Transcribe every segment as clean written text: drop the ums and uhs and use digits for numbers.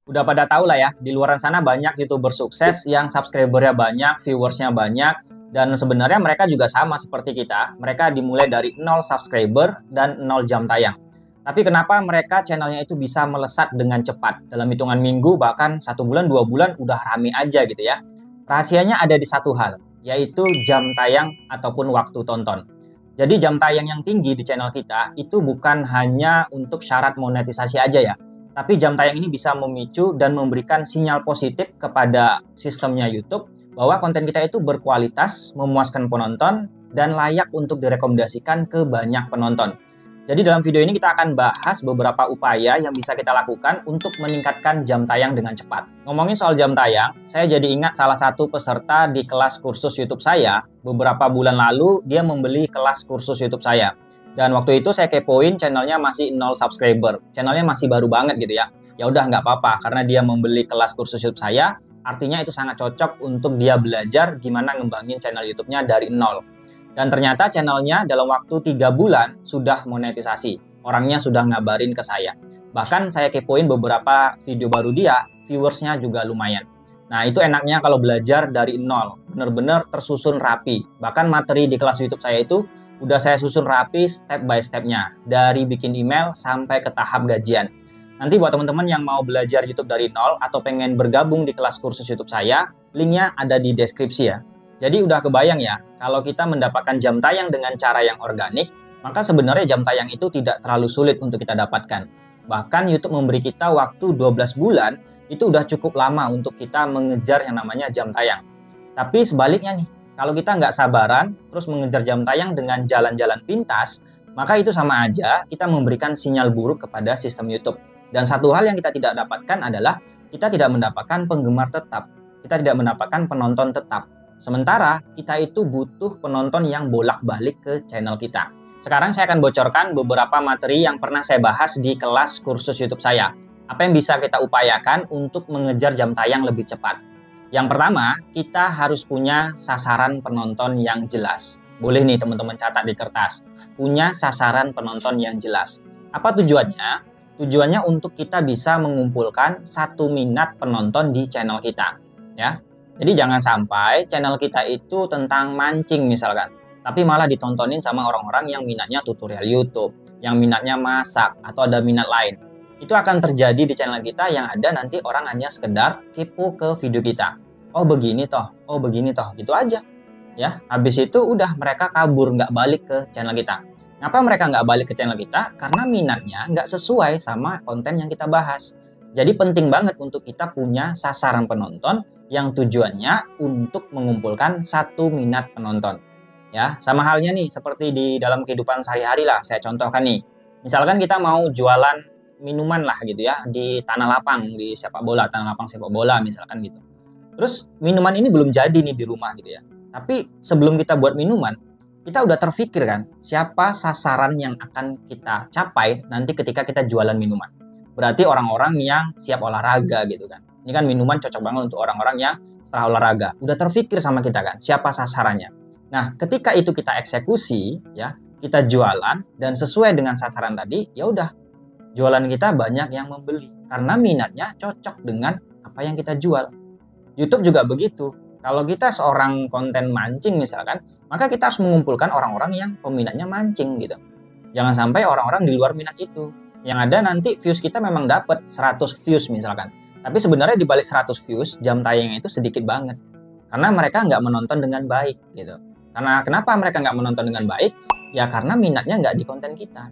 Udah pada tahu lah ya, di luar sana banyak YouTuber sukses yang subscribernya banyak, viewersnya banyak, dan sebenarnya mereka juga sama seperti kita. Mereka dimulai dari 0 subscriber dan 0 jam tayang. Tapi kenapa mereka channelnya itu bisa melesat dengan cepat? Dalam hitungan minggu, bahkan 1 bulan, 2 bulan, udah rame aja gitu ya. Rahasianya ada di satu hal, yaitu jam tayang ataupun waktu tonton. Jadi jam tayang yang tinggi di channel kita itu bukan hanya untuk syarat monetisasi aja ya. Tapi jam tayang ini bisa memicu dan memberikan sinyal positif kepada sistemnya YouTube bahwa konten kita itu berkualitas, memuaskan penonton, dan layak untuk direkomendasikan ke banyak penonton. Jadi dalam video ini kita akan bahas beberapa upaya yang bisa kita lakukan untuk meningkatkan jam tayang dengan cepat. Ngomongin soal jam tayang, saya jadi ingat salah satu peserta di kelas kursus YouTube saya. Beberapa bulan lalu dia membeli kelas kursus YouTube saya. Dan waktu itu saya kepoin channelnya masih 0 subscriber. Channelnya masih baru banget gitu ya. Ya udah nggak apa-apa karena dia membeli kelas kursus YouTube saya, artinya itu sangat cocok untuk dia belajar gimana ngembangin channel YouTube-nya dari 0. Dan ternyata channelnya dalam waktu 3 bulan sudah monetisasi. Orangnya sudah ngabarin ke saya. Bahkan saya kepoin beberapa video baru dia, viewersnya juga lumayan. Nah itu enaknya kalau belajar dari 0. Bener-bener tersusun rapi. Bahkan materi di kelas YouTube saya itu udah saya susun rapi step by step-nya. Dari bikin email sampai ke tahap gajian. Nanti buat teman-teman yang mau belajar YouTube dari 0 atau pengen bergabung di kelas kursus YouTube saya, linknya ada di deskripsi ya. Jadi udah kebayang ya, kalau kita mendapatkan jam tayang dengan cara yang organik, maka sebenarnya jam tayang itu tidak terlalu sulit untuk kita dapatkan. Bahkan YouTube memberi kita waktu 12 bulan, itu udah cukup lama untuk kita mengejar yang namanya jam tayang. Tapi sebaliknya nih, kalau kita nggak sabaran, terus mengejar jam tayang dengan jalan-jalan pintas, maka itu sama aja kita memberikan sinyal buruk kepada sistem YouTube. Dan satu hal yang kita tidak dapatkan adalah, kita tidak mendapatkan penggemar tetap. Kita tidak mendapatkan penonton tetap. Sementara kita itu butuh penonton yang bolak-balik ke channel kita. Sekarang saya akan bocorkan beberapa materi yang pernah saya bahas di kelas kursus YouTube saya. Apa yang bisa kita upayakan untuk mengejar jam tayang lebih cepat? Yang pertama, kita harus punya sasaran penonton yang jelas. Boleh nih teman-teman catat di kertas. Punya sasaran penonton yang jelas. Apa tujuannya? Tujuannya untuk kita bisa mengumpulkan satu minat penonton di channel kita. Ya. Jadi jangan sampai channel kita itu tentang mancing misalkan, tapi malah ditontonin sama orang-orang yang minatnya tutorial YouTube, yang minatnya masak, atau ada minat lain. Itu akan terjadi di channel kita yang ada nanti orang hanya sekedar kepo ke video kita. Oh begini toh, gitu aja. Ya, habis itu udah mereka kabur, nggak balik ke channel kita. Kenapa mereka nggak balik ke channel kita? Karena minatnya nggak sesuai sama konten yang kita bahas. Jadi penting banget untuk kita punya sasaran penonton yang tujuannya untuk mengumpulkan satu minat penonton. Ya, sama halnya nih seperti di dalam kehidupan sehari-hari lah, saya contohkan nih. Misalkan kita mau jualan minuman lah gitu ya di tanah lapang, di sepak bola, tanah lapang sepak bola misalkan gitu. Terus minuman ini belum jadi nih di rumah gitu ya. Tapi sebelum kita buat minuman, kita udah terpikir kan siapa sasaran yang akan kita capai nanti ketika kita jualan minuman. Berarti orang-orang yang siap olahraga gitu kan. Ini kan minuman cocok banget untuk orang-orang yang setelah olahraga. Udah terpikir sama kita kan, siapa sasarannya. Nah, ketika itu kita eksekusi, ya, kita jualan dan sesuai dengan sasaran tadi, ya udah, jualan kita banyak yang membeli karena minatnya cocok dengan apa yang kita jual. YouTube juga begitu. Kalau kita seorang konten mancing misalkan, maka kita harus mengumpulkan orang-orang yang peminatnya mancing gitu. Jangan sampai orang-orang di luar minat itu. Yang ada nanti views kita memang dapat 100 views misalkan. Tapi sebenarnya di balik 100 views, jam tayangnya itu sedikit banget. Karena mereka nggak menonton dengan baik gitu. Karena kenapa mereka nggak menonton dengan baik? Ya karena minatnya nggak di konten kita.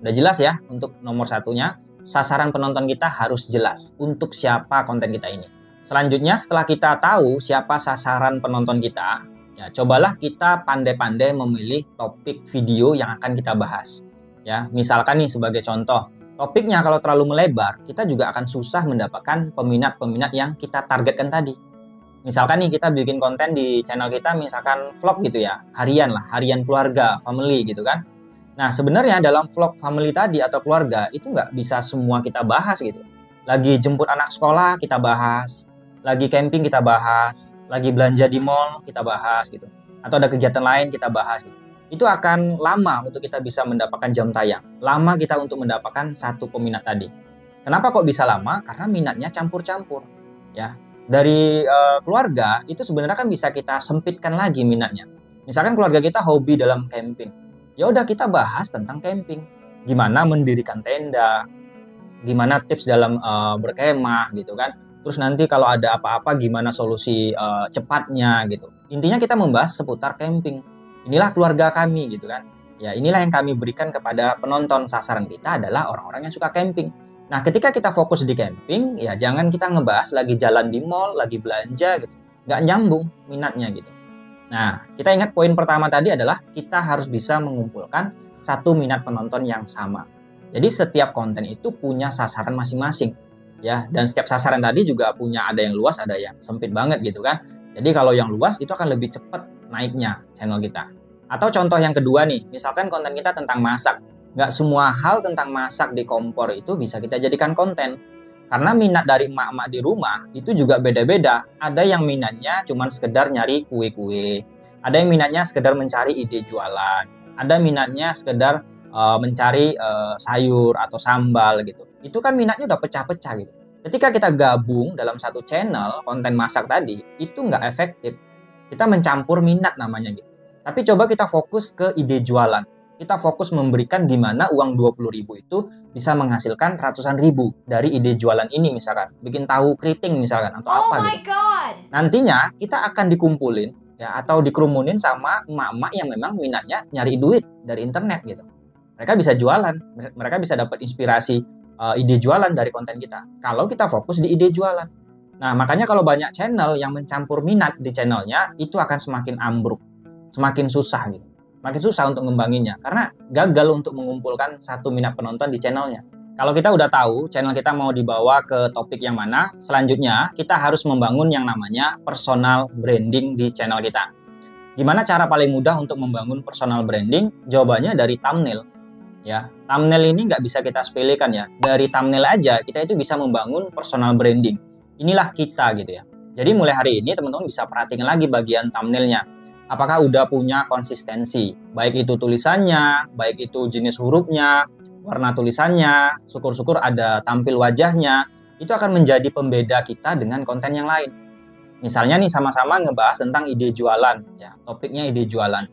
Udah jelas ya untuk nomor satunya, sasaran penonton kita harus jelas untuk siapa konten kita ini. Selanjutnya setelah kita tahu siapa sasaran penonton kita, ya cobalah kita pandai-pandai memilih topik video yang akan kita bahas. Ya, misalkan nih sebagai contoh, topiknya kalau terlalu melebar, kita juga akan susah mendapatkan peminat-peminat yang kita targetkan tadi. Misalkan nih kita bikin konten di channel kita, misalkan vlog gitu ya, harian lah, harian keluarga, family gitu kan. Nah sebenarnya dalam vlog family tadi atau keluarga, itu nggak bisa semua kita bahas gitu. Lagi jemput anak sekolah kita bahas, lagi camping kita bahas, lagi belanja di mall kita bahas gitu. Atau ada kegiatan lain kita bahas gitu. Itu akan lama untuk kita bisa mendapatkan jam tayang. Lama kita untuk mendapatkan satu peminat tadi. Kenapa kok bisa lama? Karena minatnya campur-campur. Ya, dari keluarga itu sebenarnya kan bisa kita sempitkan lagi minatnya. Misalkan keluarga kita hobi dalam camping, ya udah kita bahas tentang camping, gimana mendirikan tenda, gimana tips dalam berkemah gitu kan. Terus nanti kalau ada apa-apa gimana solusi cepatnya gitu. Intinya kita membahas seputar camping. Inilah keluarga kami gitu kan. Ya, inilah yang kami berikan kepada penonton. Sasaran kita adalah orang-orang yang suka camping. Nah, ketika kita fokus di camping, ya jangan kita ngebahas lagi jalan di mall, lagi belanja gitu. Nggak nyambung minatnya gitu. Nah, kita ingat poin pertama tadi adalah kita harus bisa mengumpulkan satu minat penonton yang sama. Jadi setiap konten itu punya sasaran masing-masing. Ya, dan setiap sasaran tadi juga punya, ada yang luas, ada yang sempit banget gitu kan. Jadi kalau yang luas itu akan lebih cepat naiknya channel kita. Atau contoh yang kedua nih, misalkan konten kita tentang masak. Nggak semua hal tentang masak di kompor itu bisa kita jadikan konten. Karena minat dari emak-emak di rumah itu juga beda-beda. Ada yang minatnya cuma sekedar nyari kue-kue. Ada yang minatnya sekedar mencari ide jualan. Ada minatnya sekedar mencari sayur atau sambal gitu. Itu kan minatnya udah pecah-pecah gitu. Ketika kita gabung dalam satu channel konten masak tadi, itu nggak efektif. Kita mencampur minat namanya gitu. Tapi coba kita fokus ke ide jualan. Kita fokus memberikan gimana uang 20.000 itu bisa menghasilkan ratusan ribu dari ide jualan ini misalkan. Bikin tahu keriting misalkan atau apa gitu. Nantinya kita akan dikumpulin ya atau dikerumunin sama emak-emak yang memang minatnya nyari duit dari internet gitu. Mereka bisa jualan, mereka bisa dapat inspirasi ide jualan dari konten kita. Kalau kita fokus di ide jualan. Nah, makanya kalau banyak channel yang mencampur minat di channelnya, itu akan semakin ambruk, semakin susah gitu. Makin susah untuk ngembanginnya karena gagal untuk mengumpulkan satu minat penonton di channelnya. Kalau kita udah tahu channel kita mau dibawa ke topik yang mana, selanjutnya kita harus membangun yang namanya personal branding di channel kita. Gimana cara paling mudah untuk membangun personal branding? Jawabannya dari thumbnail. Ya, thumbnail ini nggak bisa kita sepelekan ya. Dari thumbnail aja kita itu bisa membangun personal branding. Inilah kita gitu ya. Jadi mulai hari ini teman-teman bisa perhatikan lagi bagian thumbnailnya. Apakah udah punya konsistensi, baik itu tulisannya, baik itu jenis hurufnya, warna tulisannya, syukur-syukur ada tampil wajahnya, itu akan menjadi pembeda kita dengan konten yang lain. Misalnya nih sama-sama ngebahas tentang ide jualan, ya topiknya ide jualan.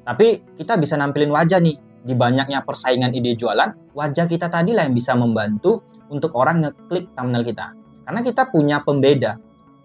Tapi kita bisa nampilin wajah nih, di banyaknya persaingan ide jualan, wajah kita tadi lah yang bisa membantu untuk orang ngeklik thumbnail kita. Karena kita punya pembeda,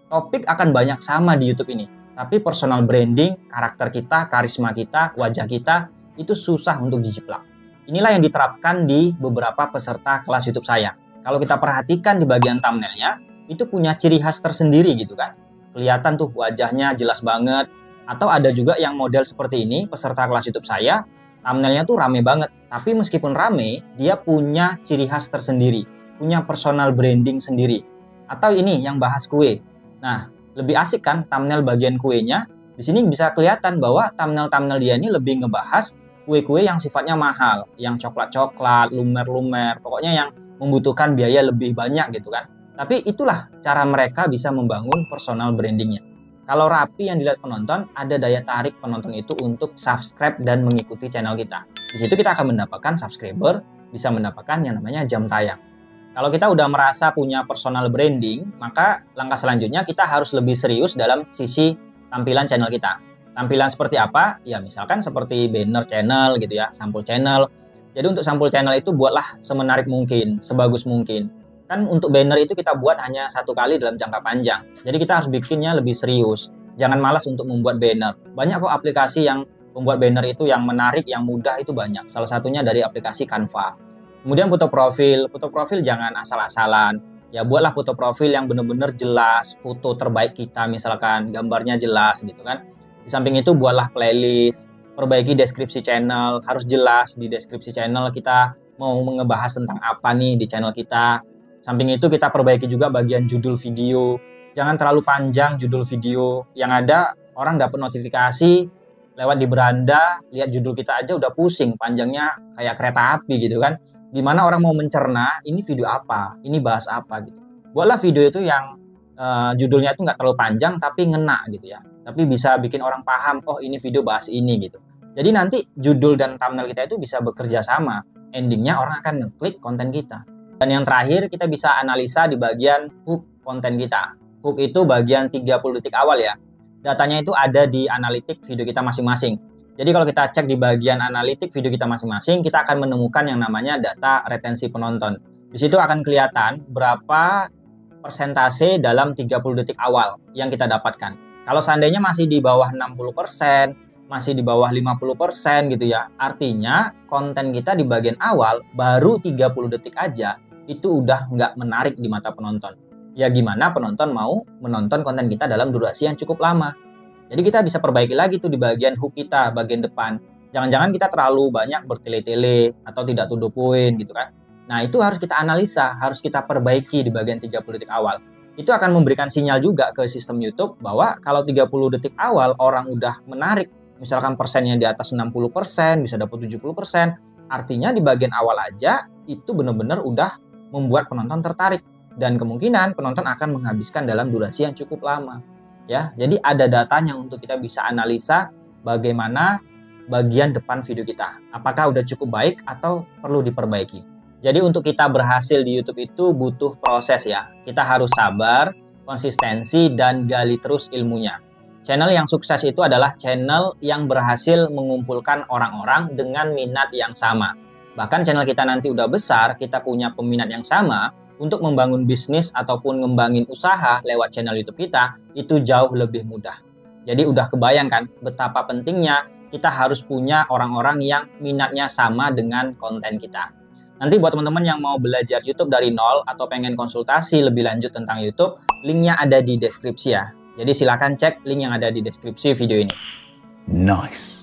topik akan banyak sama di YouTube ini. Tapi personal branding, karakter kita, karisma kita, wajah kita, itu susah untuk dijiplak. Inilah yang diterapkan di beberapa peserta kelas YouTube saya. Kalau kita perhatikan di bagian thumbnailnya, itu punya ciri khas tersendiri gitu kan. Kelihatan tuh wajahnya jelas banget. Atau ada juga yang model seperti ini, peserta kelas YouTube saya, thumbnailnya tuh rame banget. Tapi meskipun rame, dia punya ciri khas tersendiri. Punya personal branding sendiri. Atau ini yang bahas kue. Nah, lebih asik kan thumbnail bagian kuenya. Di sini bisa kelihatan bahwa thumbnail dia ini lebih ngebahas kue-kue yang sifatnya mahal, yang coklat-coklat, lumer-lumer, pokoknya yang membutuhkan biaya lebih banyak gitu kan. Tapi itulah cara mereka bisa membangun personal brandingnya. Kalau rapi yang dilihat penonton, ada daya tarik penonton itu untuk subscribe dan mengikuti channel kita. Di situ kita akan mendapatkan subscriber, bisa mendapatkan yang namanya jam tayang. Kalau kita udah merasa punya personal branding, maka langkah selanjutnya kita harus lebih serius dalam sisi tampilan channel kita. Tampilan seperti apa? Ya misalkan seperti banner channel gitu ya, sampul channel. Jadi untuk sampul channel itu buatlah semenarik mungkin, sebagus mungkin. Kan untuk banner itu kita buat hanya satu kali dalam jangka panjang. Jadi kita harus bikinnya lebih serius. Jangan malas untuk membuat banner. Banyak kok aplikasi yang membuat banner itu yang menarik, yang mudah itu banyak. Salah satunya dari aplikasi Canva. Kemudian foto profil jangan asal-asalan. Ya buatlah foto profil yang benar-benar jelas, foto terbaik kita misalkan, gambarnya jelas gitu kan. Di samping itu buatlah playlist, perbaiki deskripsi channel, harus jelas di deskripsi channel kita mau ngebahas tentang apa nih di channel kita. Samping itu kita perbaiki juga bagian judul video. Jangan terlalu panjang judul video, yang ada orang dapat notifikasi lewat di beranda, lihat judul kita aja udah pusing, panjangnya kayak kereta api gitu kan. Gimana orang mau mencerna ini video apa, ini bahas apa gitu. Buatlah video itu yang judulnya itu nggak terlalu panjang tapi ngena gitu ya. Tapi bisa bikin orang paham, oh ini video bahas ini gitu. Jadi nanti judul dan thumbnail kita itu bisa bekerja sama. Endingnya orang akan ngeklik konten kita. Dan yang terakhir, kita bisa analisa di bagian hook konten kita. Hook itu bagian 30 detik awal ya. Datanya itu ada di analitik video kita masing-masing. Jadi kalau kita cek di bagian analitik video kita masing-masing, kita akan menemukan yang namanya data retensi penonton. Di situ akan kelihatan berapa persentase dalam 30 detik awal yang kita dapatkan. Kalau seandainya masih di bawah 60%, masih di bawah 50% gitu ya, artinya konten kita di bagian awal baru 30 detik aja, itu udah nggak menarik di mata penonton. Ya gimana penonton mau menonton konten kita dalam durasi yang cukup lama. Jadi kita bisa perbaiki lagi tuh di bagian hook kita, bagian depan. Jangan-jangan kita terlalu banyak bertele-tele atau tidak to the point gitu kan. Nah itu harus kita analisa, harus kita perbaiki di bagian 30 detik awal. Itu akan memberikan sinyal juga ke sistem YouTube bahwa kalau 30 detik awal orang udah menarik, misalkan persennya di atas 60%, bisa dapat 70%, artinya di bagian awal aja itu benar-benar udah membuat penonton tertarik. Dan kemungkinan penonton akan menghabiskan dalam durasi yang cukup lama. Ya, jadi ada datanya untuk kita bisa analisa bagaimana bagian depan video kita. Apakah udah cukup baik atau perlu diperbaiki. Jadi untuk kita berhasil di YouTube itu butuh proses ya. Kita harus sabar, konsistensi, dan gali terus ilmunya. Channel yang sukses itu adalah channel yang berhasil mengumpulkan orang-orang dengan minat yang sama. Bahkan channel kita nanti udah besar, kita punya peminat yang sama, untuk membangun bisnis ataupun ngembangin usaha lewat channel YouTube kita, itu jauh lebih mudah. Jadi udah kebayang kan betapa pentingnya kita harus punya orang-orang yang minatnya sama dengan konten kita. Nanti buat teman-teman yang mau belajar YouTube dari nol atau pengen konsultasi lebih lanjut tentang YouTube, linknya ada di deskripsi ya. Jadi silakan cek link yang ada di deskripsi video ini. Nice.